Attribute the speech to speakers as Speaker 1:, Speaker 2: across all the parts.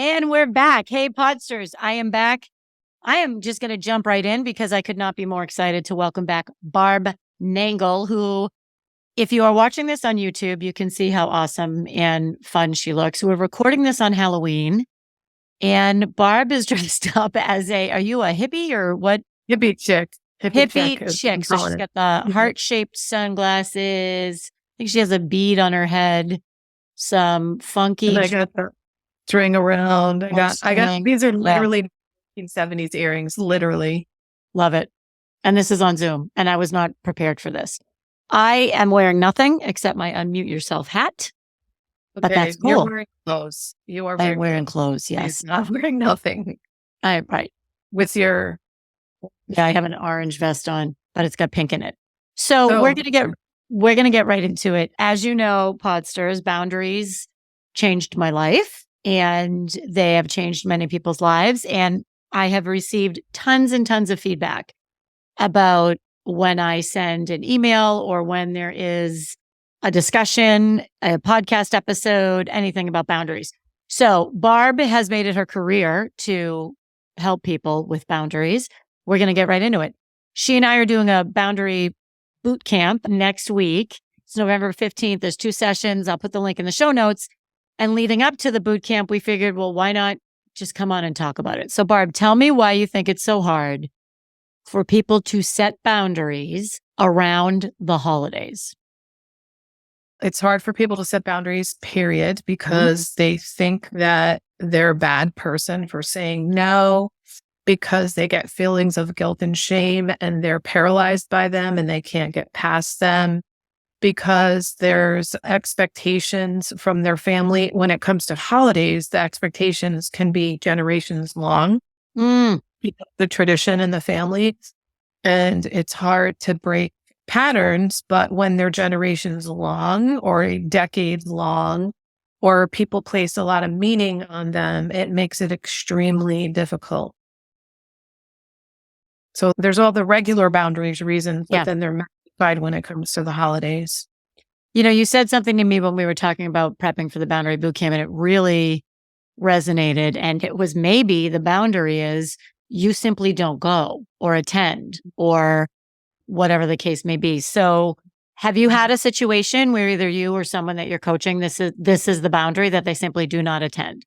Speaker 1: And we're back. Hey, Podsters, I am back. I am just going to jump right in because I could not be more excited to welcome back Barb Nangle, who, if you are watching this on YouTube, you can see how awesome and fun she looks. We're recording this on Halloween, and Barb is dressed up as are you a hippie or what?
Speaker 2: Hippie chick.
Speaker 1: Hippie chick. So she's got the heart-shaped sunglasses. I think she has a bead on her head. Some funky.
Speaker 2: And I got the string around. I got these are literally 1970s earrings, literally.
Speaker 1: Love it. And this is on Zoom, and I was not prepared for this. I am wearing nothing except my unmute yourself hat. Okay, but that's cool.
Speaker 2: You're wearing clothes. You are
Speaker 1: wearing clothes, yes.
Speaker 2: You're not wearing nothing.
Speaker 1: Right.
Speaker 2: With your...
Speaker 1: Yeah, I have an orange vest on, but it's got pink in it. So we're going to get right into it. As you know, Podsters, boundaries changed my life, and they have changed many people's lives. And I have received tons and tons of feedback about when I send an email or when there is a discussion, a podcast episode, anything about boundaries. So Barb has made it her career to help people with boundaries. We're going to get right into it. She and I are doing a boundary boot camp next week. It's November 15th. There's 2 sessions. I'll put the link in the show notes. And leading up to the boot camp, we figured, well, why not just come on and talk about it? So Barb, tell me why you think it's so hard for people to set boundaries around the holidays.
Speaker 2: It's hard for people to set boundaries, period, because they think that they're a bad person for saying no, because they get feelings of guilt and shame and they're paralyzed by them and they can't get past them, because there's expectations from their family. When it comes to holidays, the expectations can be generations long, the tradition in the family, and it's hard to break patterns. But when they're generations long or decades long, or people place a lot of meaning on them, it makes it extremely difficult. So there's all the regular boundaries reasons, but then they're magnified when it comes to the holidays.
Speaker 1: You know, you said something to me when we were talking about prepping for the Boundary Bootcamp, and it really resonated. And it was maybe the boundary is you simply don't go or attend or whatever the case may be. So have you had a situation where either you or someone that you're coaching, this is the boundary that they simply do not attend?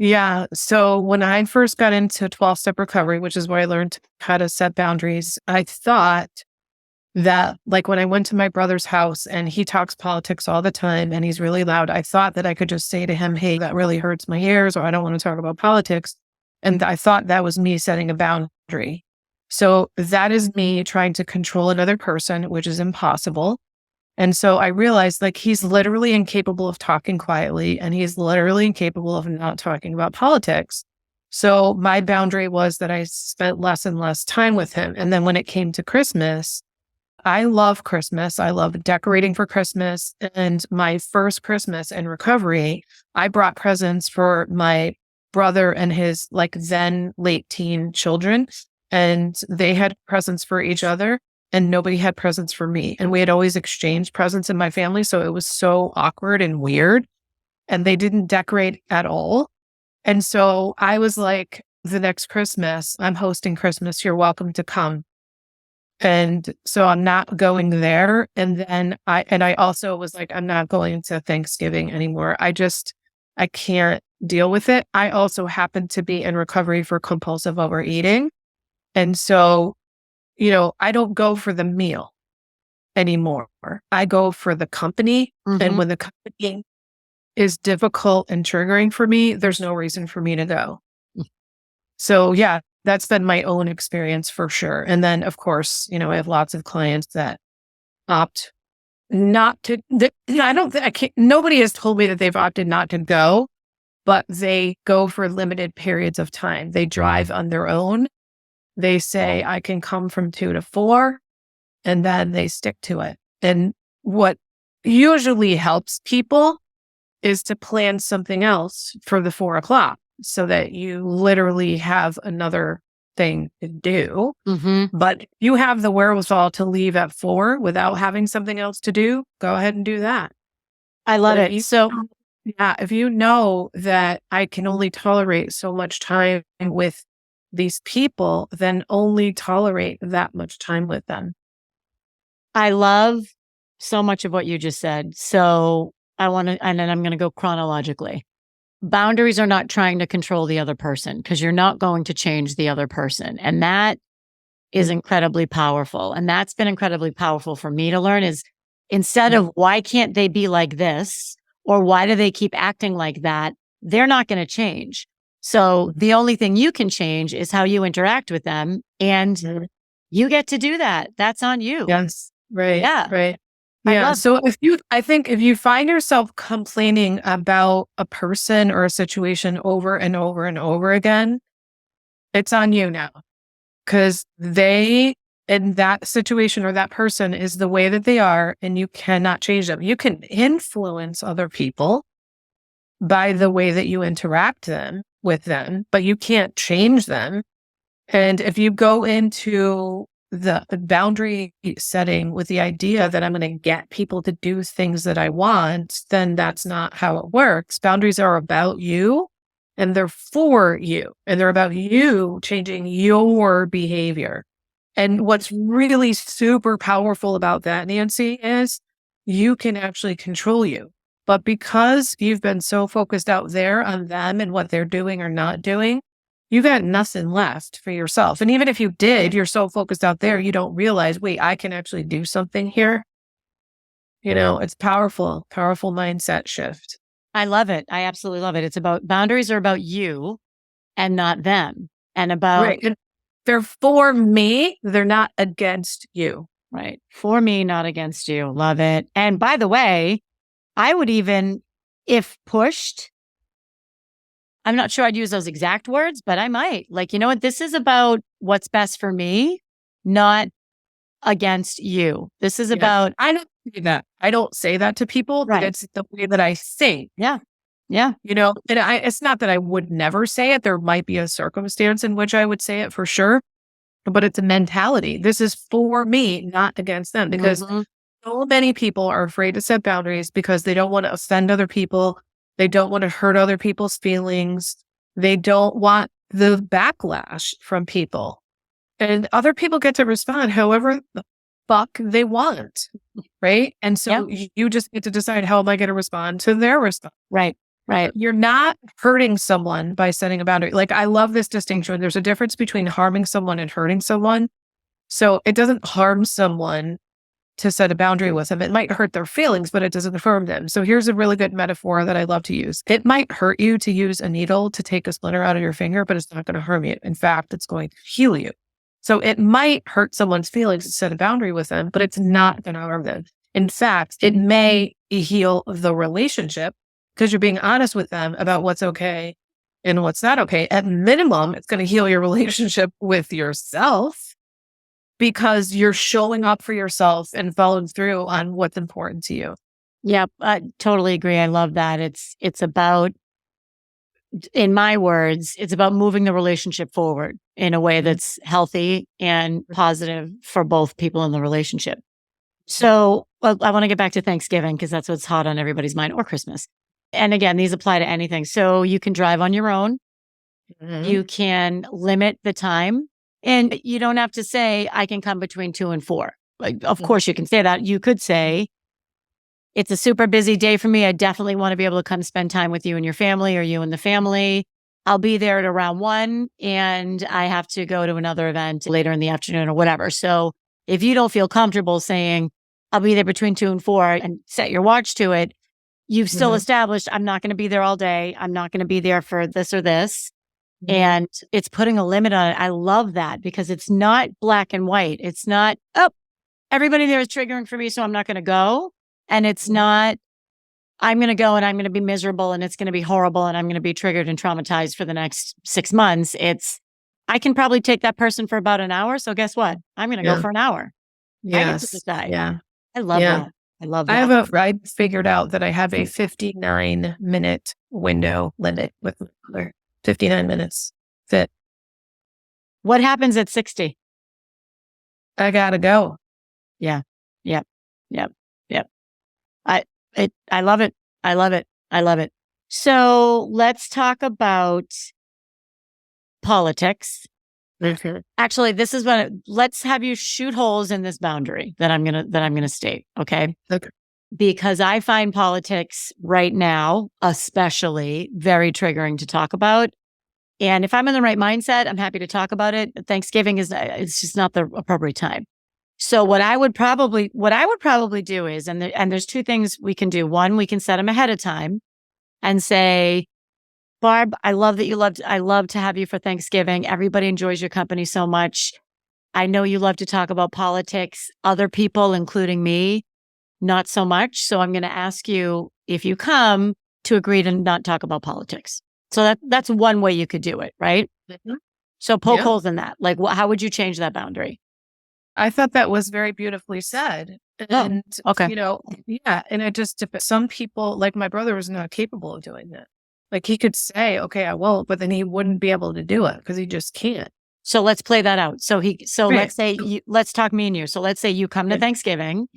Speaker 2: Yeah. So when I first got into 12-step recovery, which is where I learned how to set boundaries, I thought that, like, when I went to my brother's house and he talks politics all the time and he's really loud, I thought that I could just say to him, hey, that really hurts my ears, or I don't want to talk about politics. And I thought that was me setting a boundary. So that is me trying to control another person, which is impossible. And so I realized, like, he's literally incapable of talking quietly, and he's literally incapable of not talking about politics. So my boundary was that I spent less and less time with him. And then when it came to Christmas, I love Christmas. I love decorating for Christmas. And my first Christmas in recovery, I brought presents for my brother and his, like, then late teen children. And they had presents for each other, and nobody had presents for me. And we had always exchanged presents in my family. So it was so awkward and weird. And they didn't decorate at all. And so I was like, the next Christmas, I'm hosting Christmas. You're welcome to come. And so I'm not going there. And then I also was like, I'm not going to Thanksgiving anymore. I can't deal with it. I also happen to be in recovery for compulsive overeating. And so, you know, I don't go for the meal anymore. I go for the company. And when the company is difficult and triggering for me, there's no reason for me to go. So yeah, that's been my own experience for sure. And then, of course, you know, I have lots of clients that opt not to. Nobody has told me that they've opted not to go, but they go for limited periods of time. They drive on their own. They say, I can come from 2 to 4, and then they stick to it. And what usually helps people is to plan something else for the 4 o'clock so that you literally have another thing to do. But you have the wherewithal to leave at 4 without having something else to do, go ahead and do that.
Speaker 1: I love it. So
Speaker 2: Yeah, if you know that I can only tolerate so much time with these people, then only tolerate that much time with them.
Speaker 1: I love so much of what you just said. So I want to, and then I'm going to go chronologically. Boundaries are not trying to control the other person because you're not going to change the other person. And that is incredibly powerful. And that's been incredibly powerful for me to learn is instead of why can't they be like this or why do they keep acting like that? They're not going to change. So the only thing you can change is how you interact with them. And you get to do that. That's on you.
Speaker 2: Yes. Right.
Speaker 1: Yeah.
Speaker 2: Right.
Speaker 1: I
Speaker 2: Yeah.
Speaker 1: love
Speaker 2: So I think if you find yourself complaining about a person or a situation over and over and over again, it's on you now because they in that situation or that person is the way that they are and you cannot change them. You can influence other people by the way that you interact with them, but you can't change them. And if you go into the boundary setting with the idea that I'm going to get people to do things that I want, then that's not how it works. Boundaries are about you and they're for you and they're about you changing your behavior. And what's really super powerful about that, Nancy, is you can actually control you. But because you've been so focused out there on them and what they're doing or not doing, you got nothing left for yourself. And even if you did, you're so focused out there, you don't realize, wait, I can actually do something here. It's powerful, powerful mindset shift.
Speaker 1: I love it. I absolutely love it. It's about boundaries are about you and not them and about
Speaker 2: Right. And they're for me. They're not against you.
Speaker 1: right. For me, not against you. Love it. And by the way, I would even, if pushed, I'm not sure I'd use those exact words, but I might. Like, you know what? This is about what's best for me, not against you. This is about.
Speaker 2: I don't say that. I don't say that to people, but it's the way that I think.
Speaker 1: Yeah. Yeah.
Speaker 2: And it's not that I would never say it. There might be a circumstance in which I would say it for sure, but it's a mentality. This is for me, not against them, because so many people are afraid to set boundaries because they don't want to offend other people. They don't want to hurt other people's feelings. They don't want the backlash from people. And other people get to respond however the fuck they want. Right. And so you just get to decide, how am I going to respond to their response?
Speaker 1: Right. Right.
Speaker 2: You're not hurting someone by setting a boundary. Like, I love this distinction. There's a difference between harming someone and hurting someone. So it doesn't harm someone to set a boundary with them. It might hurt their feelings, but it doesn't harm them. So here's a really good metaphor that I love to use. It might hurt you to use a needle to take a splinter out of your finger, but it's not going to harm you. In fact, it's going to heal you. So it might hurt someone's feelings to set a boundary with them, but it's not going to harm them. In fact, it may heal the relationship because you're being honest with them about what's okay and what's not okay. At minimum, it's going to heal your relationship with yourself because you're showing up for yourself and following through on what's important to you.
Speaker 1: Yeah, I totally agree. I love that. It's about, in my words, it's about moving the relationship forward in a way that's healthy and positive for both people in the relationship. So I want to get back to Thanksgiving because that's what's hot on everybody's mind, or Christmas. And again, these apply to anything. So you can drive on your own. You can limit the time. And you don't have to say, I can come between 2 and 4. Like, of course you can say that. You could say, it's a super busy day for me. I definitely want to be able to come spend time with you and your family, or you and the family. I'll be there at around 1 and I have to go to another event later in the afternoon or whatever. So if you don't feel comfortable saying, I'll be there between 2 and 4 and set your watch to it, you've still established, I'm not going to be there all day. I'm not going to be there for this or this. And it's putting a limit on it. I love that because it's not black and white. It's not, oh, everybody there is triggering for me, so I'm not going to go. And it's not, I'm going to go and I'm going to be miserable and it's going to be horrible and I'm going to be triggered and traumatized for the next 6 months. It's, I can probably take that person for about an hour. So guess what? I'm going to go for an hour. I get to decide.
Speaker 2: Yeah.
Speaker 1: I love that. I love that.
Speaker 2: I figured out that I have a 59-minute window limit with my mother. 59 minutes. Fit.
Speaker 1: What happens at 60?
Speaker 2: I gotta go.
Speaker 1: Yeah. Yep. I love it. I love it. I love it. So let's talk about politics. Actually, this is what let's have you shoot holes in this boundary that I'm gonna state. Okay.
Speaker 2: Okay.
Speaker 1: Because I find politics right now, especially, very triggering to talk about. And if I'm in the right mindset, I'm happy to talk about it. Thanksgiving it's just not the appropriate time. So what I would probably do is, and there's two things we can do. One, we can set them ahead of time and say, Barb, I love to have you for Thanksgiving. Everybody enjoys your company so much. I know you love to talk about politics. Other people, including me, not so much. So I'm going to ask you, if you come, to agree to not talk about politics. So that's one way you could do it, right?
Speaker 2: Mhm.
Speaker 1: So poke holes in that. Like, how would you change that boundary?
Speaker 2: I thought that was very beautifully said. And,
Speaker 1: okay.
Speaker 2: Yeah. And some people, like my brother, was not capable of doing that. Like he could say, okay, I won't, but then he wouldn't be able to do it because he just can't.
Speaker 1: So let's play that out.
Speaker 2: Right.
Speaker 1: Let's say, let's talk me and you. So let's say you come to Thanksgiving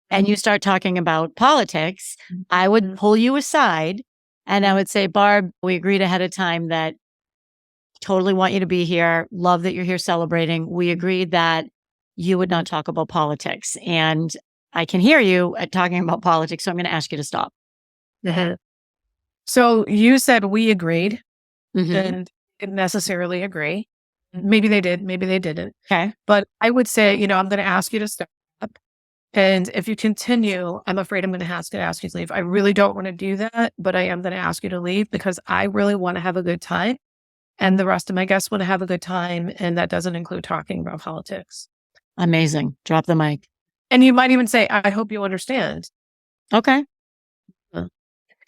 Speaker 1: and you start talking about politics. I would pull you aside and I would say, Barb, we agreed ahead of time that totally want you to be here. Love that you're here celebrating. We agreed that you would not talk about politics. And I can hear you at talking about politics. So I'm going to ask you to stop.
Speaker 2: So you said we agreed and didn't necessarily agree. Maybe they did, maybe they didn't.
Speaker 1: Okay.
Speaker 2: But I would say, I'm going to ask you to stop. And if you continue, I'm afraid I'm going to have to ask you to leave. I really don't want to do that, but I am going to ask you to leave because I really want to have a good time. And the rest of my guests want to have a good time. And that doesn't include talking about politics.
Speaker 1: Amazing. Drop the mic.
Speaker 2: And you might even say, I hope you understand.
Speaker 1: Okay.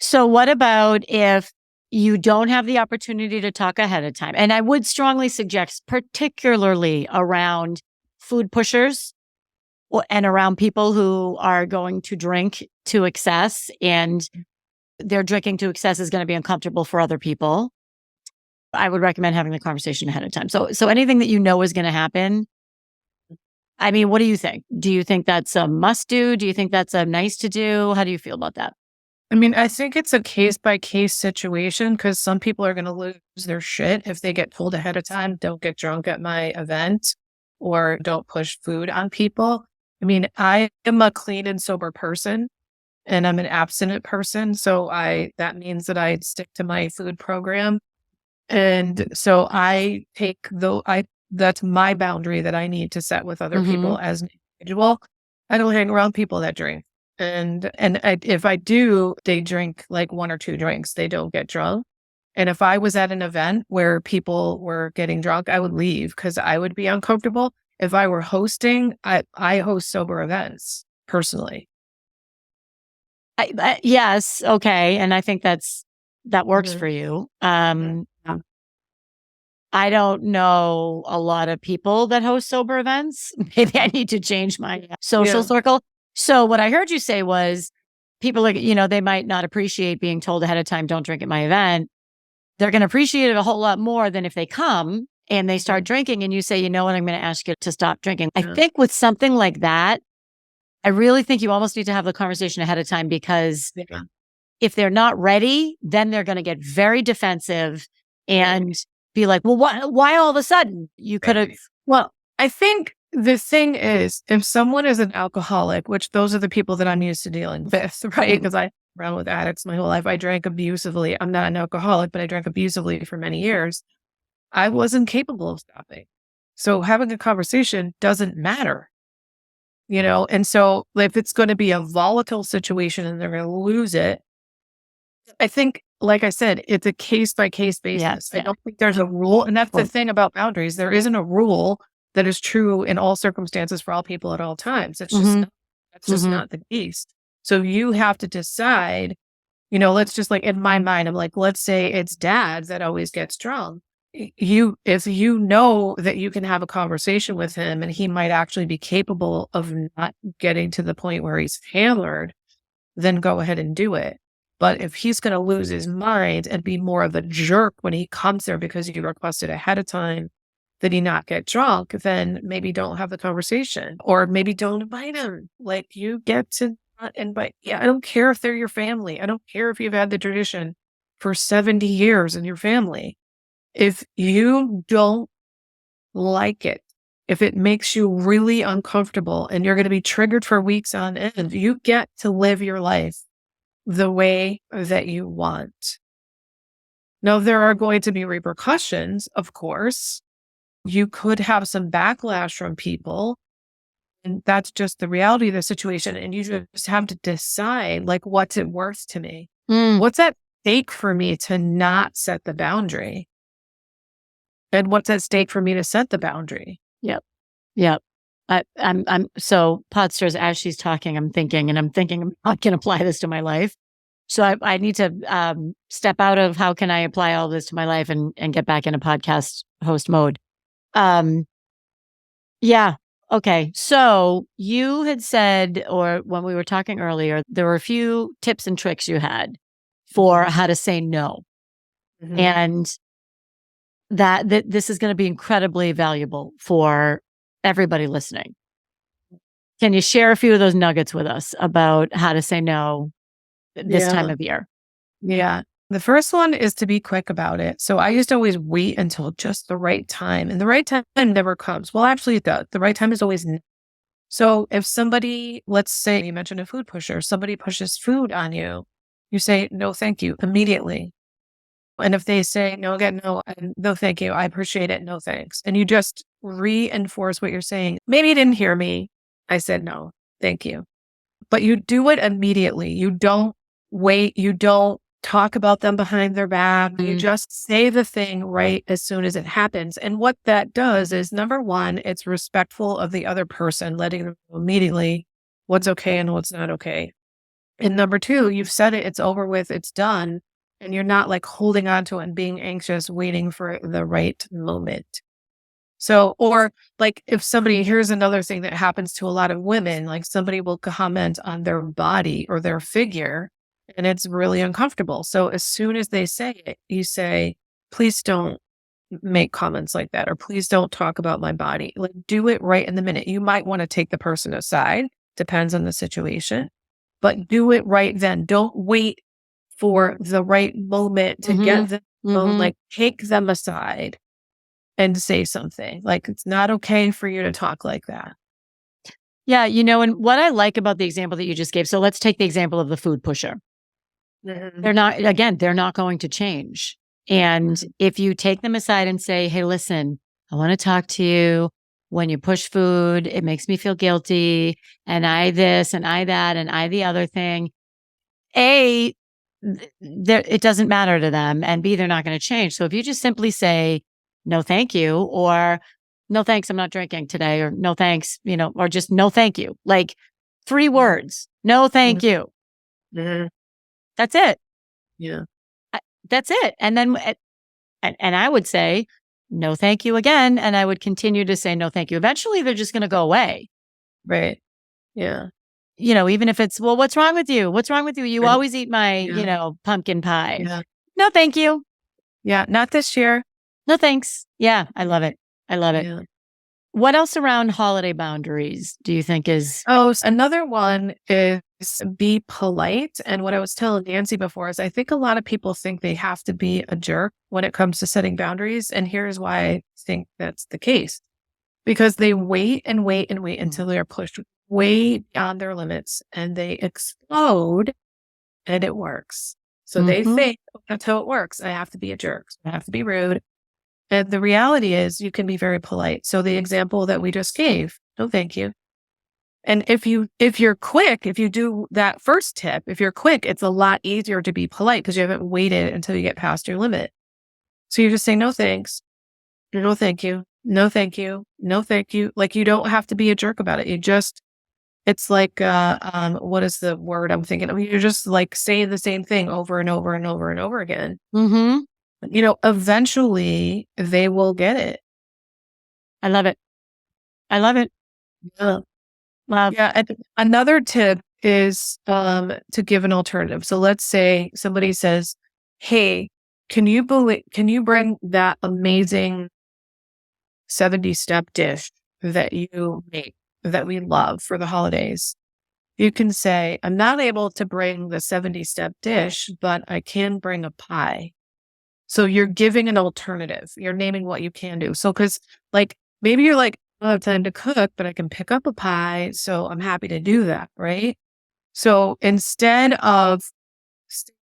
Speaker 1: So what about if you don't have the opportunity to talk ahead of time? And I would strongly suggest, particularly around food pushers and around people who are going to drink to excess, and their drinking to excess is going to be uncomfortable for other people. I would recommend having the conversation ahead of time. So anything that you know is going to happen. I mean, what do you think? Do you think that's a must do? Do you think that's a nice to do? How do you feel about that?
Speaker 2: I mean, I think it's a case by case situation because some people are going to lose their shit if they get told ahead of time, don't get drunk at my event or don't push food on people. I mean, I am a clean and sober person and I'm an abstinent person. So that means that I stick to my food program. And so that's my boundary that I need to set with other people as an individual. I don't hang around people that drink. If I do, they drink like one or two drinks. They don't get drunk. And if I was at an event where people were getting drunk, I would leave because I would be uncomfortable. If I were hosting, I host sober events personally.
Speaker 1: Yes. Okay. And I think that works for you. I don't know a lot of people that host sober events. Maybe I need to change my social circle. So what I heard you say was people are, they might not appreciate being told ahead of time, don't drink at my event. They're going to appreciate it a whole lot more than if they come and they start drinking and you say, you know what, I'm going to ask you to stop drinking. I think with something like that, I really think you almost need to have the conversation ahead of time because if they're not ready, then they're going to get very defensive and be like, well, why all of a sudden you could have?
Speaker 2: Well, I think the thing is, if someone is an alcoholic, which those are the people that I'm used to dealing with, right? Because I ran with addicts my whole life. I drank abusively. I'm not an alcoholic, but I drank abusively for many years. I wasn't capable of stopping. So having a conversation doesn't matter, And so if it's going to be a volatile situation and they're going to lose it, I think, like I said, it's a case by case basis.
Speaker 1: Yes,
Speaker 2: I don't think there's a rule. And that's the thing about boundaries. There isn't a rule that is true in all circumstances for all people at all times. It's just not the case. So you have to decide, let's just like in my mind, I'm like, let's say it's dad that always gets drunk. If you know that you can have a conversation with him and he might actually be capable of not getting to the point where he's hammered, then go ahead and do it. But if he's going to lose his mind and be more of a jerk when he comes there because you requested ahead of time that he not get drunk, then maybe don't have the conversation or maybe don't invite him. Like you get to not invite. Yeah, I don't care if they're your family. I don't care if you've had the tradition. for 70 years in your family. If you don't like it, if it makes you really uncomfortable and you're going to be triggered for weeks on end, you get to live your life the way that you want. Now, there are going to be repercussions, of course. You could have some backlash from people, and that's just the reality of the situation. And you just have to decide, like, what's it worth to me? What's at stake for me to not set the boundary? And what's at stake for me to set the boundary?
Speaker 1: Yep. Yep. I'm so Podsters, as she's talking, I'm thinking I can apply this to my life. So I need to step out of how can I apply all this to my life and get back into podcast host mode. Yeah. Okay. So you had said, or when we were talking earlier, there were a few tips and tricks you had for how to say no. And that this is going to be incredibly valuable for everybody listening. Can you share a few of those nuggets with us about how to say no this time of year?
Speaker 2: Yeah. The first one is to be quick about it. So I used to always wait until just the right time, and the right time never comes. Well, actually it does. The right time is always now. So if somebody, let's say you mentioned a food pusher, somebody pushes food on you, you say, no, thank you, immediately. And if they say, no, again, no, no, thank you, I appreciate it, no, thanks. And you just reinforce what you're saying. Maybe you didn't hear me. I said, no, thank you. But you do it immediately. You don't wait. You don't talk about them behind their back. You just say the thing right as soon as it happens. And what that does is, number one, it's respectful of the other person, letting them know immediately what's okay and what's not okay. And number two, you've said it, it's over with, it's done. And you're not like holding on to it and being anxious, waiting for the right moment. So, or like if somebody, here's another thing that happens to a lot of women, like somebody will comment on their body or their figure, and it's really uncomfortable. So as soon as they say it, you say, please don't make comments like that, or please don't talk about my body. Like, do it right in the minute. You might want to take the person aside, depends on the situation, but do it right then. Don't wait for the right moment to get them, like take them aside and say something. Like, it's not okay for you to talk like that.
Speaker 1: Yeah. And what I like about the example that you just gave, so let's take the example of the food pusher. They're not going to change. And if you take them aside and say, hey, listen, I want to talk to you. When you push food, it makes me feel guilty. And I this and I that and I the other thing. A, it doesn't matter to them. And B, they're not going to change. So if you just simply say, no, thank you, or no, thanks, I'm not drinking today, or no, thanks, or just no, thank you. Like 3 words, no, thank you. That's it.
Speaker 2: Yeah.
Speaker 1: That's it. And then, and I would say, no, thank you again. And I would continue to say, no, thank you. Eventually they're just going to go away.
Speaker 2: Right. Yeah.
Speaker 1: Even if it's, well, what's wrong with you? What's wrong with you? You always eat my, pumpkin pie.
Speaker 2: Yeah.
Speaker 1: No, thank you.
Speaker 2: Yeah. Not this year.
Speaker 1: No, thanks. Yeah. I love it. I love it.
Speaker 2: Yeah.
Speaker 1: What else around holiday boundaries do you think is?
Speaker 2: Oh, another one is be polite. And what I was telling Nancy before is I think a lot of people think they have to be a jerk when it comes to setting boundaries. And here's why I think that's the case. Because they wait and wait and wait until they are pushed way beyond their limits and they explode and it works. So they think, oh, that's how it works. I have to be a jerk. I have to be rude. And the reality is you can be very polite. So the example that we just gave, no, thank you. And if you're quick, if you do that first tip, if you're quick, it's a lot easier to be polite because you haven't waited until you get past your limit. So you just say, no, thanks. No, thank you. No, thank you. No, thank you. Like, you don't have to be a jerk about it. It's like, what is the word I'm thinking? I mean, you're just like saying the same thing over and over and over and over again. Eventually they will get it.
Speaker 1: I love it. I love it.
Speaker 2: Yeah. Wow. Yeah. And another tip is to give an alternative. So let's say somebody says, hey, can you bring that amazing 70-step dish that you make that we love for the holidays? You can say, I'm not able to bring the 70-step dish, but I can bring a pie. So you're giving an alternative. You're naming what you can do. So, because like maybe you're like, I don't have time to cook, but I can pick up a pie. So I'm happy to do that. Right. So instead of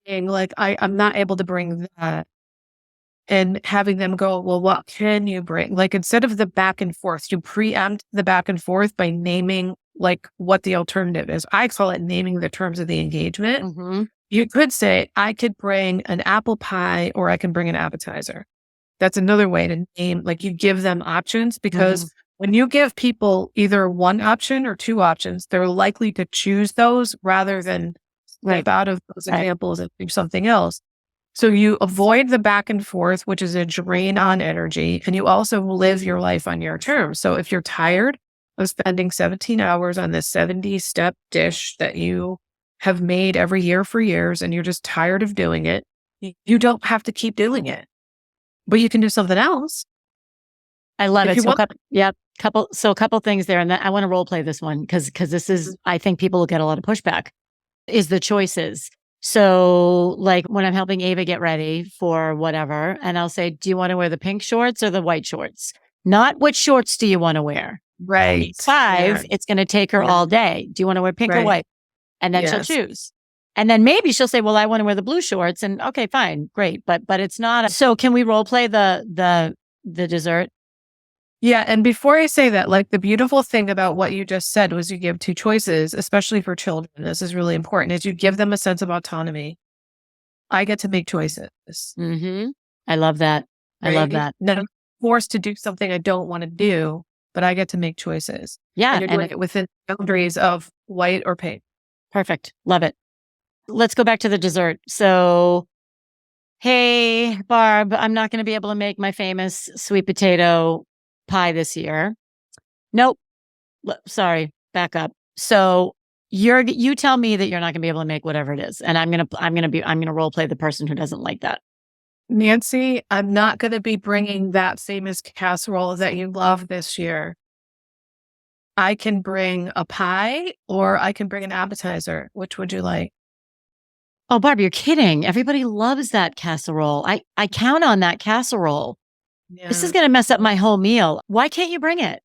Speaker 2: saying like, I'm not able to bring that and having them go, well, what can you bring? Like instead of the back and forth, you preempt the back and forth by naming like what the alternative is. I call it naming the terms of the engagement.
Speaker 1: Mm-hmm.
Speaker 2: You could say, I could bring an apple pie or I can bring an appetizer. That's another way to name, like you give them options because when you give people either one option or two options, they're likely to choose those rather than step out of those examples and do something else. So you avoid the back and forth, which is a drain on energy, and you also live your life on your terms. So if you're tired of spending 17 hours on this 70-step dish that you have made every year for years, and you're just tired of doing it, you don't have to keep doing it, but you can do something else.
Speaker 1: I love it. So a couple things there. And then I want to role play this one because this is, I think people will get a lot of pushback, is the choices. So like when I'm helping Ava get ready for whatever, and I'll say, do you want to wear the pink shorts or the white shorts? Not what shorts do you want to wear?
Speaker 2: Right.
Speaker 1: 5, it's going to take her all day. Do you want to wear pink or white? And then she'll choose. And then maybe she'll say, well, I want to wear the blue shorts. And okay, fine, great. But it's not. So can we role play the dessert?
Speaker 2: Yeah. And before I say that, like the beautiful thing about what you just said was you give 2 choices, especially for children. This is really important, is you give them a sense of autonomy. I get to make choices.
Speaker 1: Mm-hmm. I love that. I love that.
Speaker 2: Not forced to do something I don't want to do, but I get to make choices.
Speaker 1: Yeah.
Speaker 2: And you're doing it within boundaries of white or pink.
Speaker 1: Perfect. Love it. Let's go back to the dessert. So, hey, Barb, I'm not going to be able to make my famous sweet potato pie this year. Nope. Sorry. Back up. So you tell me that you're not going to be able to make whatever it is. And I'm going to role play the person who doesn't like that.
Speaker 2: Nancy, I'm not going to be bringing that famous casserole that you love this year. I can bring a pie or I can bring an appetizer. Which would you like?
Speaker 1: Oh, Barb, you're kidding. Everybody loves that casserole. I count on that casserole. Yeah. This is going to mess up my whole meal. Why can't you bring it?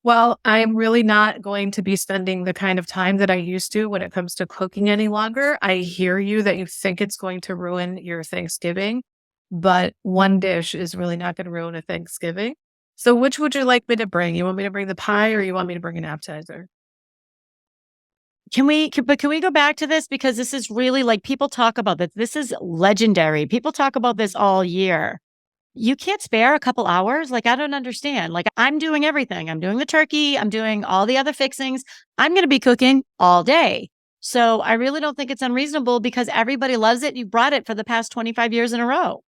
Speaker 2: Well, I'm really not going to be spending the kind of time that I used to when it comes to cooking any longer. I hear you that you think it's going to ruin your Thanksgiving, but one dish is really not going to ruin a Thanksgiving. So which would you like me to bring? You want me to bring the pie or you want me to bring an appetizer?
Speaker 1: Can we go back to this? Because this is really like people talk about this. This is legendary. People talk about this all year. You can't spare a couple hours? Like, I don't understand. Like, I'm doing everything. I'm doing the turkey. I'm doing all the other fixings. I'm going to be cooking all day. So I really don't think it's unreasonable because everybody loves it. You brought it for the past 25 years in a row.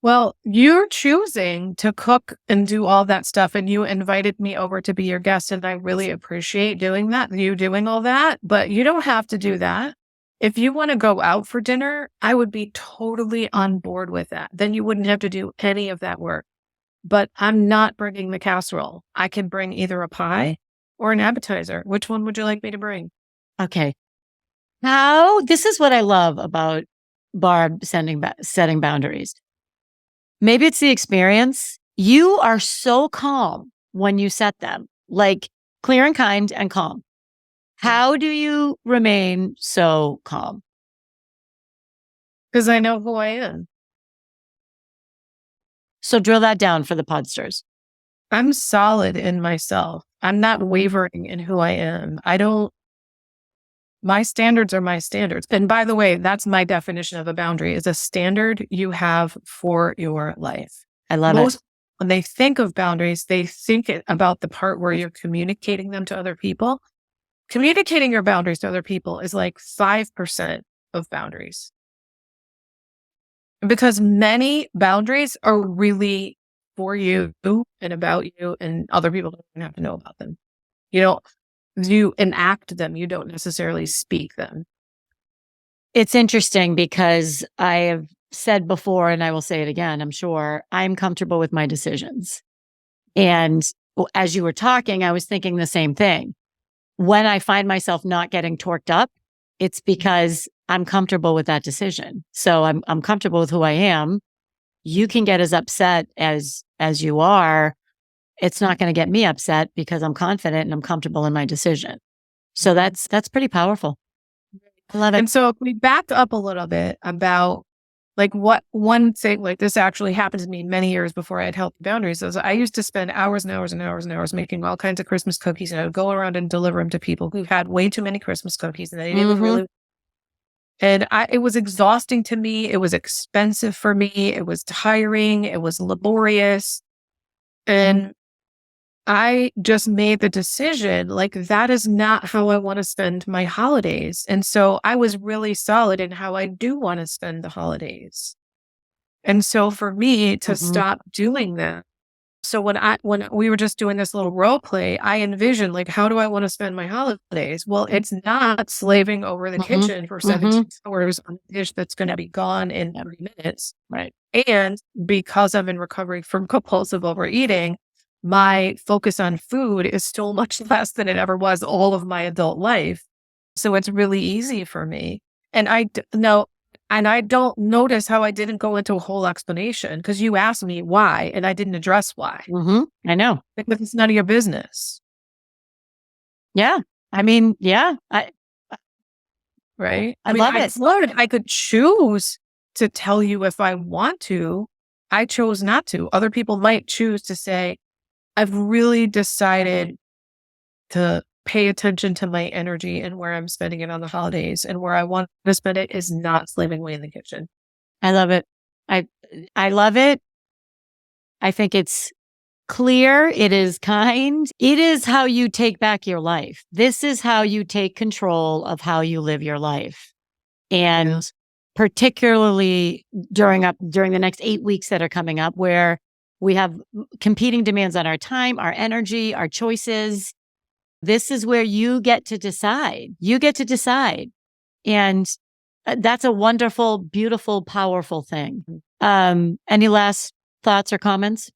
Speaker 2: Well, you're choosing to cook and do all that stuff, and you invited me over to be your guest, and I really appreciate doing that, you doing all that, but you don't have to do that. If you want to go out for dinner, I would be totally on board with that. Then you wouldn't have to do any of that work. But I'm not bringing the casserole. I can bring either a pie or an appetizer. Which one would you like me to bring?
Speaker 1: Okay. Now, this is what I love about Barb setting boundaries. Maybe it's the experience. You are so calm when you set them, like clear and kind and calm. How do you remain so calm?
Speaker 2: Because I know who I am.
Speaker 1: So drill that down for the Podsters.
Speaker 2: I'm solid in myself. I'm not wavering in who I am. My standards are my standards. And by the way, that's my definition of a boundary, is a standard you have for your life.
Speaker 1: I love it.
Speaker 2: When they think of boundaries, they think about the part where you're communicating them to other people. Communicating your boundaries to other people is like 5% of boundaries. Because many boundaries are really for you and about you, and other people don't have to know about them. You enact them. You don't necessarily speak them.
Speaker 1: It's interesting because I have said before, and I will say it again, I'm sure, I'm comfortable with my decisions. And as you were talking, I was thinking the same thing. when I find myself not getting torqued up, it's because I'm comfortable with that decision. So I'm comfortable with who I am. You can get as upset as you are. It's not going to get me upset because I'm confident and I'm comfortable in my decision. So that's pretty powerful. I love it.
Speaker 2: And so if we back up a little bit about like what one thing, like this actually happened to me many years before I had healthy boundaries. So I used to spend hours and hours and hours and hours making all kinds of Christmas cookies, and I would go around and deliver them to people who had way too many Christmas cookies and they didn't really. And it was exhausting to me. It was expensive for me. It was tiring. It was laborious. And I just made the decision, like, that is not how I want to spend my holidays. And so I was really solid in how I do want to spend the holidays. And so for me to stop doing that. So when we were just doing this little role play, I envisioned, like, how do I want to spend my holidays? Well, it's not slaving over the kitchen for 17 hours on a dish that's going to be gone in 3 minutes.
Speaker 1: Right.
Speaker 2: And because I'm in recovery from compulsive overeating, my focus on food is still much less than it ever was all of my adult life. So it's really easy for me. And I don't notice how I didn't go into a whole explanation because you asked me why and I didn't address why.
Speaker 1: I know.
Speaker 2: Because it's none of your business.
Speaker 1: Yeah. I mean, yeah.
Speaker 2: Right?
Speaker 1: I love it.
Speaker 2: I could choose to tell you if I want to. I chose not to. Other people might choose to say, I've really decided to pay attention to my energy and where I'm spending it on the holidays, and where I want to spend it is not slaving away in the kitchen.
Speaker 1: I love it. I love it. I think it's clear. It is kind. It is how you take back your life. This is how you take control of how you live your life. And particularly during the next 8 weeks that are coming up, where we have competing demands on our time, our energy, our choices. This is where you get to decide. You get to decide. And that's a wonderful, beautiful, powerful thing. Any last thoughts or comments?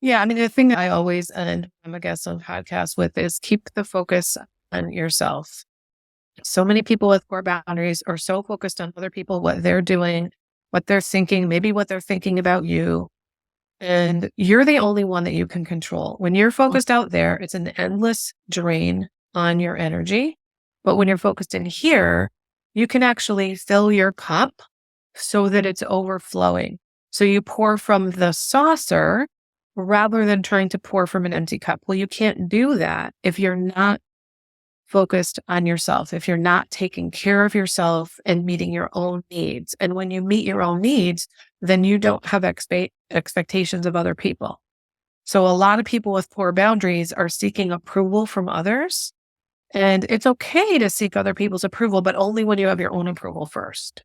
Speaker 2: Yeah. I mean, the thing I always end, I'm a guest on podcasts with, is keep the focus on yourself. So many people with poor boundaries are so focused on other people, what they're doing, what they're thinking, maybe what they're thinking about you. And you're the only one that you can control. When you're focused out there, it's an endless drain on your energy. But when you're focused in here, you can actually fill your cup so that it's overflowing. So you pour from the saucer rather than trying to pour from an empty cup. Well, you can't do that if you're not focused on yourself, if you're not taking care of yourself and meeting your own needs. And when you meet your own needs, then you don't have expectations of other people. So a lot of people with poor boundaries are seeking approval from others. And it's okay to seek other people's approval, but only when you have your own approval first.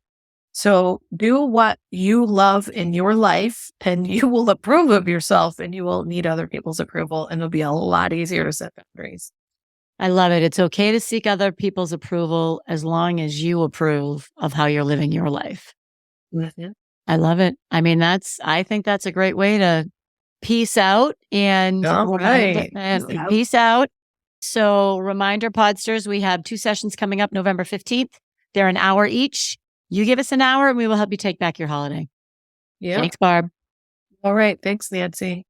Speaker 2: So do what you love in your life, and you will approve of yourself, and you won't need other people's approval, and it'll be a lot easier to set boundaries.
Speaker 1: I love it. It's okay to seek other people's approval as long as you approve of how you're living your life. I love it. I mean, I think that's a great way to peace out and peace out. So reminder, Podsters, we have 2 sessions coming up November 15th. They're an hour each. You give us an hour and we will help you take back your holiday. Yeah. Thanks, Barb.
Speaker 2: All right. Thanks, Nancy.